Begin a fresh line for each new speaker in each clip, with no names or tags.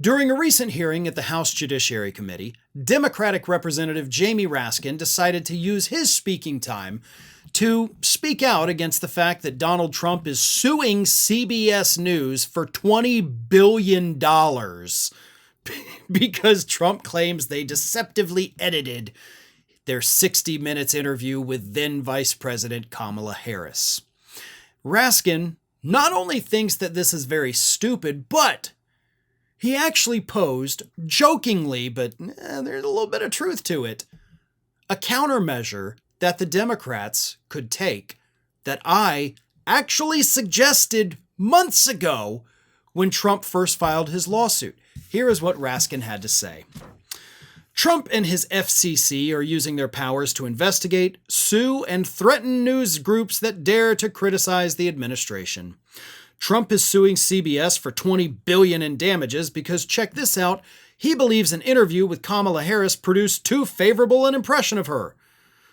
During a recent hearing at the House Judiciary Committee, Democratic Representative Jamie Raskin decided to use his speaking time to speak out against the fact that Donald Trump is suing CBS News for $20 billion because Trump claims they deceptively edited their 60 Minutes interview with then Vice President Kamala Harris. Raskin not only thinks that this is very stupid, but he actually posed, jokingly, but there's a little bit of truth to it, a countermeasure that the Democrats could take that I actually suggested months ago when Trump first filed his lawsuit. Here is what Raskin had to say. Trump and his FCC are using their powers to investigate, sue, and threaten news groups that dare to criticize the administration. Trump is suing CBS for $20 billion in damages because, check this out, he believes an interview with Kamala Harris produced too favorable an impression of her.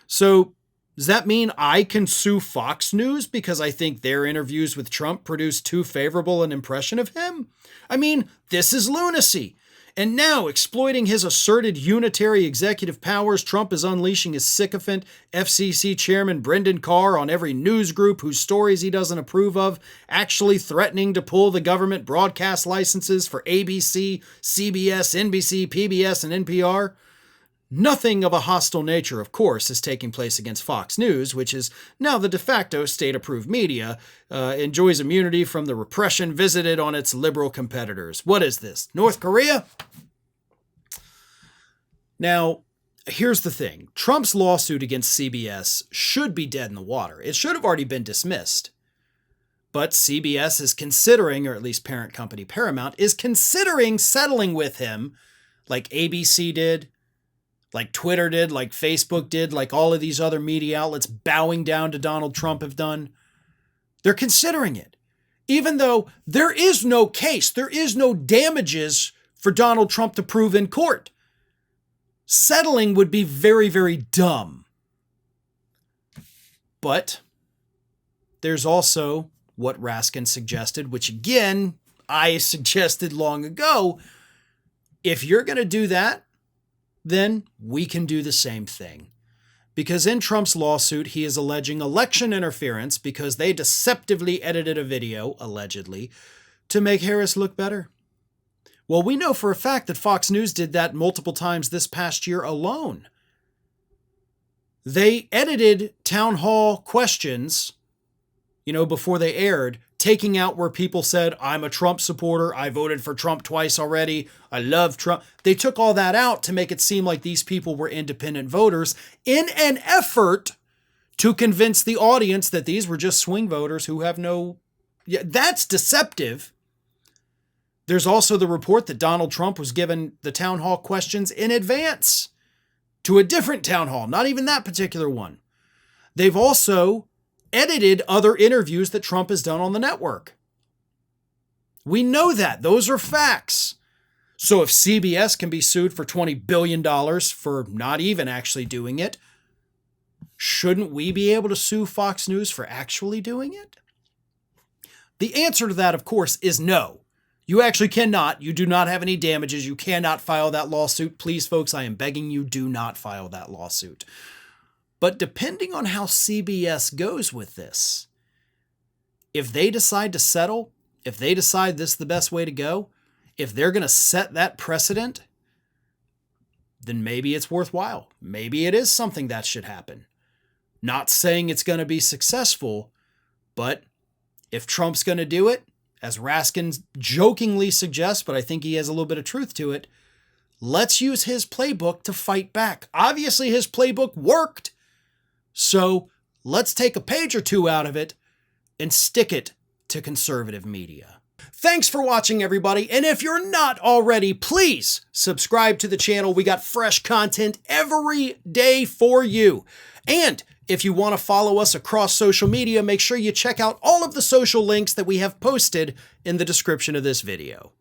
So, does that mean I can sue Fox News because I think their interviews with Trump produced too favorable an impression of him? I mean, this is lunacy. And now, exploiting his asserted unitary executive powers, Trump is unleashing his sycophant FCC chairman Brendan Carr on every news group whose stories he doesn't approve of, actually threatening to pull the government broadcast licenses for ABC, CBS, NBC, PBS, and NPR. Nothing of a hostile nature, of course, is taking place against Fox News, which is now the de facto state-approved media, enjoys immunity from the repression visited on its liberal competitors. What is this, North Korea? Now, here's the thing. Trump's lawsuit against CBS should be dead in the water. It should have already been dismissed. But CBS is considering, or at least parent company Paramount, is considering settling with him like ABC did, like Twitter did, like Facebook did, like all of these other media outlets bowing down to Donald Trump have done. They're considering it. Even though there is no case, there is no damages for Donald Trump to prove in court. Settling would be very, very dumb. But there's also what Raskin suggested, which again, I suggested long ago. If you're going to do that, then we can do the same thing. Because in Trump's lawsuit, he is alleging election interference because they deceptively edited a video, allegedly, to make Harris look better. Well, we know for a fact that Fox News did that multiple times this past year alone. They edited town hall questions, before they aired, taking out where people said, I'm a Trump supporter, I voted for Trump twice already, I love Trump. They took all that out to make it seem like these people were independent voters in an effort to convince the audience that these were just swing voters who have no... Yeah, that's deceptive. There's also the report that Donald Trump was given the town hall questions in advance to a different town hall, not even that particular one. They've also edited other interviews that Trump has done on the network. We know that. Those are facts. So if CBS can be sued for $20 billion for not even actually doing it, shouldn't we be able to sue Fox News for actually doing it? The answer to that, of course, is no. You actually cannot. You do not have any damages. You cannot file that lawsuit. Please, folks, I am begging you, do not file that lawsuit. But depending on how CBS goes with this, if they decide to settle, if they decide this is the best way to go, if they're going to set that precedent, then maybe it's worthwhile. Maybe it is something that should happen. Not saying it's going to be successful, but if Trump's going to do it, as Raskin jokingly suggests, but I think he has a little bit of truth to it, let's use his playbook to fight back. Obviously, his playbook worked. So let's take a page or two out of it and stick it to conservative media. Thanks for watching, everybody. And if you're not already, please subscribe to the channel. We got fresh content every day for you. And if you want to follow us across social media, make sure you check out all of the social links that we have posted in the description of this video.